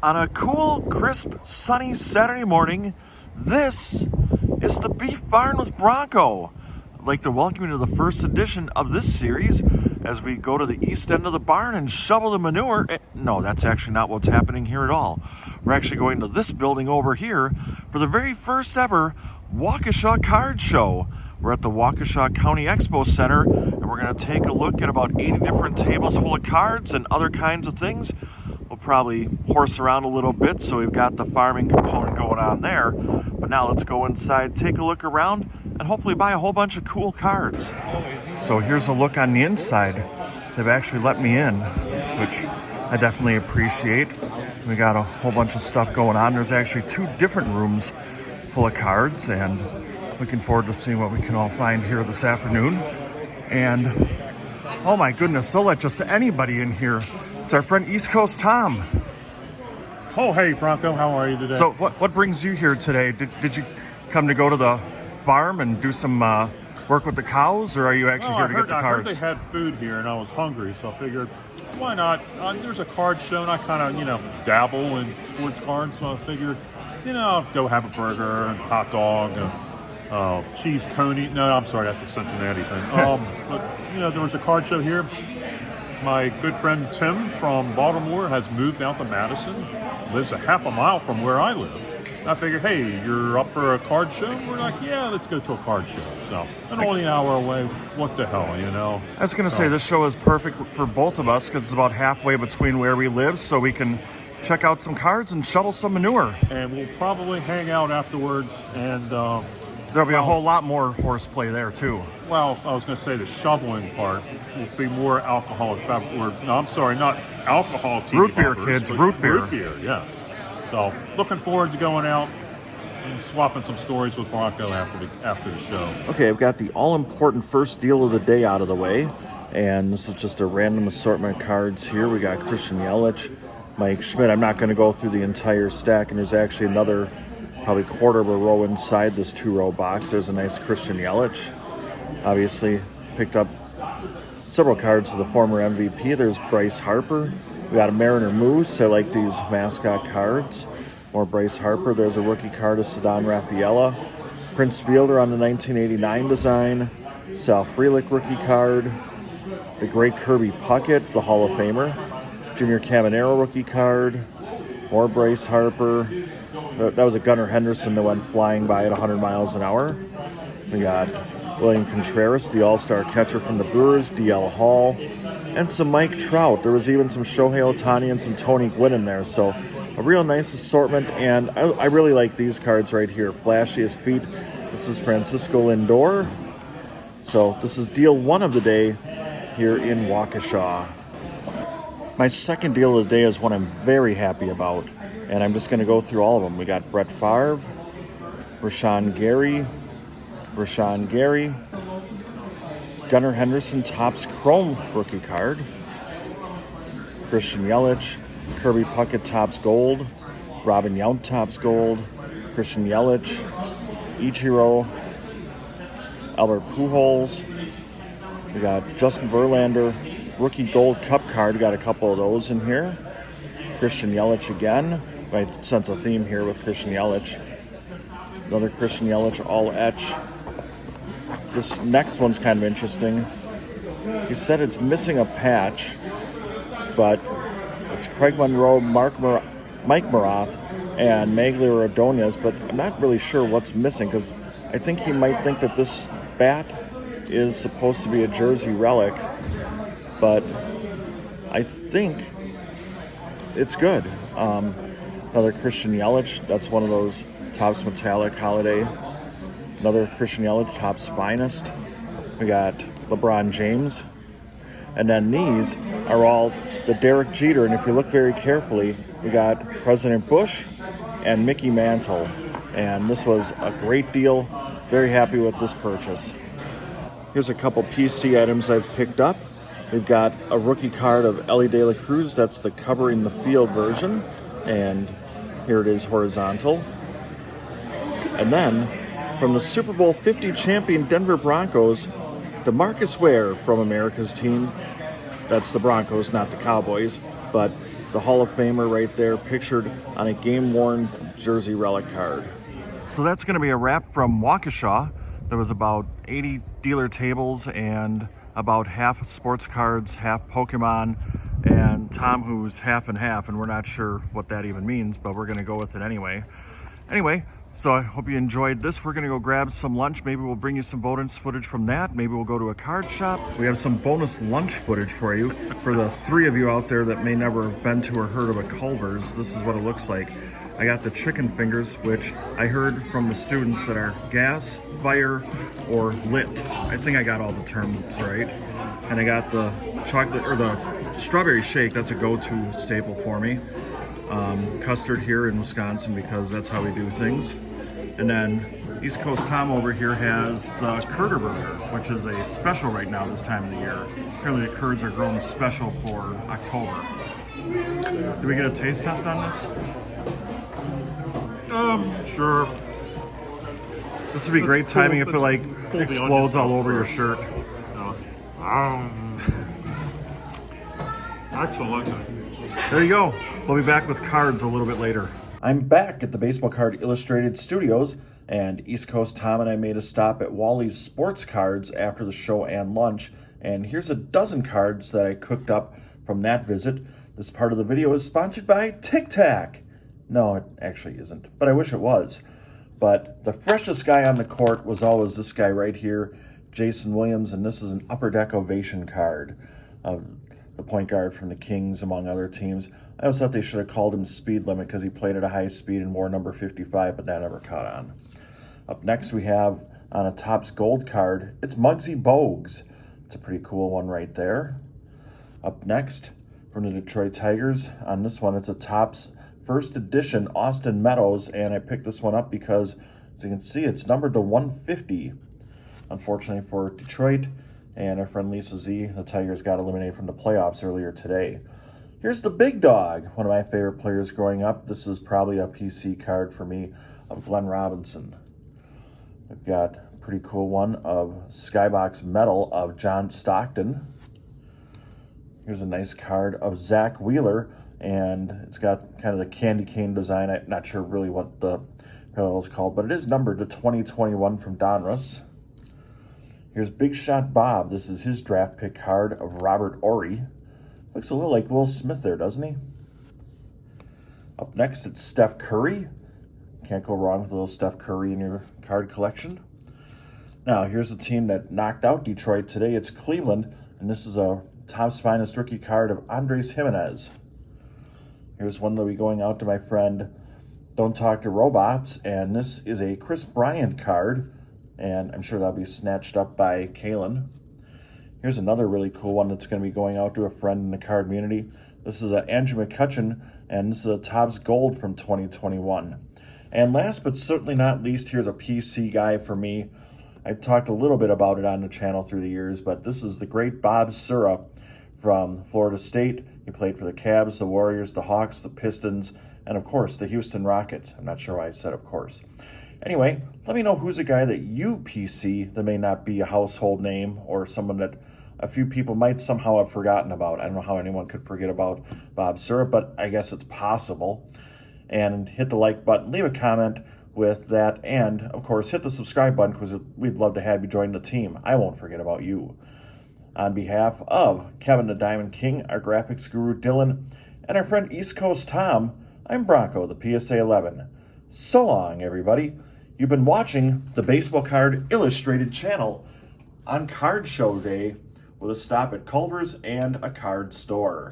On a cool, crisp, sunny Saturday morning, this is the Beef Barn with Bronko. I'd like to welcome you to the first edition of this series as we go to the east end of the barn and shovel the manure. No, that's actually not what's happening here at all. We're actually going to this building over here for the very first ever Waukesha Card Show. We're at the Waukesha County Expo Center, and we're going to take a look at about 80 different tables full of cards and other kinds of things. We'll probably horse around a little bit, so we've got the farming component going on there. But now let's go inside, take a look around, and hopefully buy a whole bunch of cool cards. So here's a look on the inside. They've actually let me in, which I definitely appreciate. We got a whole bunch of stuff going on. There's actually 2 different rooms full of cards, and looking forward to seeing what we can all find here this afternoon. And oh my goodness, they'll let just anybody in here. It's our friend East Coast Tom. Oh, hey, Bronco. How are you today? So what brings you here today? Did you come to go to the farm and do some work with the cows, or are you actually here to get the cards? I heard they had food here, and I was hungry, so I figured, why not? There's a card show, and I kind of, dabble in sports cards, so I figured, I'll go have a burger and hot dog and cheese coney. No, I'm sorry, that's a Cincinnati thing. But, there was a card show here. My good friend Tim from Baltimore has moved out to Madison, lives a half a mile from where I live. I figured, hey, you're up for a card show? We're like, yeah, let's go to a card show. So, and only an hour away, what the hell, I was going to say, this show is perfect for both of us because it's about halfway between where we live, so we can check out some cards and shovel some manure. And we'll probably hang out afterwards, and there'll be a whole lot more horseplay there, too. Well, I was going to say the shoveling part will be more alcohol. No, I'm sorry, not alcohol. Root beer, kids, root beer. Root beer, yes. So, looking forward to going out and swapping some stories with Bronco after the show. Okay, I've got the all-important first deal of the day out of the way. And this is just a random assortment of cards here. We got Christian Yelich, Mike Schmidt. I'm not going to go through the entire stack, and there's actually another probably quarter of a row inside this 2-row box. There's a nice Christian Yelich. Obviously, picked up several cards of the former MVP. There's Bryce Harper. We got a Mariner Moose. I like these mascot cards. More Bryce Harper. There's a rookie card of Ceddanne Rafaela. Prince Fielder on the 1989 design. Sal Frelick rookie card. The great Kirby Puckett, the Hall of Famer. Junior Caminero rookie card. More Bryce Harper. That was a Gunnar Henderson that went flying by at 100 miles an hour. We got William Contreras, the all-star catcher from the Brewers, DL Hall, and some Mike Trout. There was even some Shohei Ohtani and some Tony Gwynn in there. So a real nice assortment, and I really like these cards right here. Flashiest feet. This is Francisco Lindor. So this is deal 1 of the day here in Waukesha. My second deal of the day is one I'm very happy about, and I'm just going to go through all of them. We got Brett Favre, Rashawn Gary, Gunnar Henderson Topps Chrome rookie card, Christian Yelich, Kirby Puckett Topps Gold, Robin Yount Topps Gold, Christian Yelich, Ichiro, Albert Pujols. We got Justin Verlander rookie Gold Cup card. We got a couple of those in here. Christian Yelich again. I sense a theme here with Christian Yelich. Another Christian Yelich all etch. This next one's kind of interesting. He said it's missing a patch, but it's Craig Monroe, Mike Marath, and Magglio Ordonez, but I'm not really sure what's missing because I think he might think that this bat is supposed to be a Jersey relic, but I think it's good. Another Christian Yelich, that's one of those Topps Metallic Holiday. Another Christian Yelich, Topps Finest. We got LeBron James. And then these are all the Derek Jeter. And if you look very carefully, we got President Bush and Mickey Mantle. And this was a great deal. Very happy with this purchase. Here's a couple PC items I've picked up. We've got a rookie card of Ellie De La Cruz. That's the Covering the Field version. And here it is horizontal. And then from the Super Bowl 50 champion Denver Broncos, DeMarcus Ware from America's team. That's the Broncos, not the Cowboys. But the Hall of Famer right there, pictured on a game-worn jersey relic card. So that's going to be a wrap from Waukesha. There was about 80 dealer tables and about half sports cards, half Pokemon, and Tom, who's half and half, and we're not sure what that even means, but we're going to go with it anyway. Anyway, so I hope you enjoyed this. We're going to go grab some lunch. Maybe we'll bring you some bonus footage from that. Maybe we'll go to a card shop. We have some bonus lunch footage for you. For the 3 of you out there that may never have been to or heard of a Culver's, this is what it looks like. I got the chicken fingers, which I heard from the students that are gas, fire, or lit. I think I got all the terms right. And I got the chocolate, or the strawberry shake. That's a go-to staple for me. Custard here in Wisconsin, because that's how we do things. And then East Coast Tom over here has the Curder Burger, which is a special right now this time of the year. Apparently the curds are grown special for October. Do we get a taste test on this? Sure. This would be great timing if it like explodes all over your shirt. Excellent. There you go. We'll be back with cards a little bit later. I'm back at the Baseball Card Illustrated Studios, and East Coast Tom and I made a stop at Wally's Sports Cards after the show and lunch, and here's a dozen cards that I cooked up from that visit. This part of the video is sponsored by Tic Tac. No, it actually isn't, but I wish it was. But the freshest guy on the court was always this guy right here, Jason Williams, and this is an Upper Deck Ovation card of the point guard from the Kings, among other teams. I always thought they should have called him Speed Limit because he played at a high speed and wore number 55, but that never caught on. Up next we have, on a Topps Gold card, it's Muggsy Bogues. It's a pretty cool one right there. Up next, from the Detroit Tigers, on this one, it's a Topps First Edition Austin Meadows, and I picked this one up because, as you can see, it's numbered to 150. Unfortunately for Detroit and our friend Lisa Z, the Tigers got eliminated from the playoffs earlier today. Here's the big dog, one of my favorite players growing up. This is probably a PC card for me of Glenn Robinson. We've got a pretty cool one of Skybox Metal of John Stockton. Here's a nice card of Zach Wheeler, and it's got kind of the candy cane design. I'm not sure really what the parallel is called, but it is numbered to 2021 from Donruss. Here's Big Shot Bob. This is his draft pick card of Robert Ory. Looks a little like Will Smith there, doesn't he? Up next, it's Steph Curry. Can't go wrong with a little Steph Curry in your card collection. Now, here's the team that knocked out Detroit today. It's Cleveland, and this is a Topps Finest rookie card of Andres Jimenez. Here's one that'll be going out to my friend Don't Talk to Robots, and this is a Chris Bryant card, and I'm sure that'll be snatched up by Kalen. Here's another really cool one that's going to be going out to a friend in the card community. This is Andrew McCutcheon, and this is a Topps Gold from 2021. And last but certainly not least, here's a PC guy for me. I've talked a little bit about it on the channel through the years, but this is the great Bob Sura from Florida State. He played for the Cavs, the Warriors, the Hawks, the Pistons, and of course, the Houston Rockets. I'm not sure why I said of course. Anyway, let me know who's a guy that you PC that may not be a household name, or someone that a few people might somehow have forgotten about. I don't know how anyone could forget about Bob Sura, but I guess it's possible. And hit the like button, leave a comment with that, and of course, hit the subscribe button because we'd love to have you join the team. I won't forget about you. On behalf of Kevin the Diamond King, our graphics guru Dylan, and our friend East Coast Tom, I'm Bronko, the PSA 11. So long, everybody. You've been watching the Baseball Card Illustrated channel on Card Show Day with a stop at Culver's and a card store.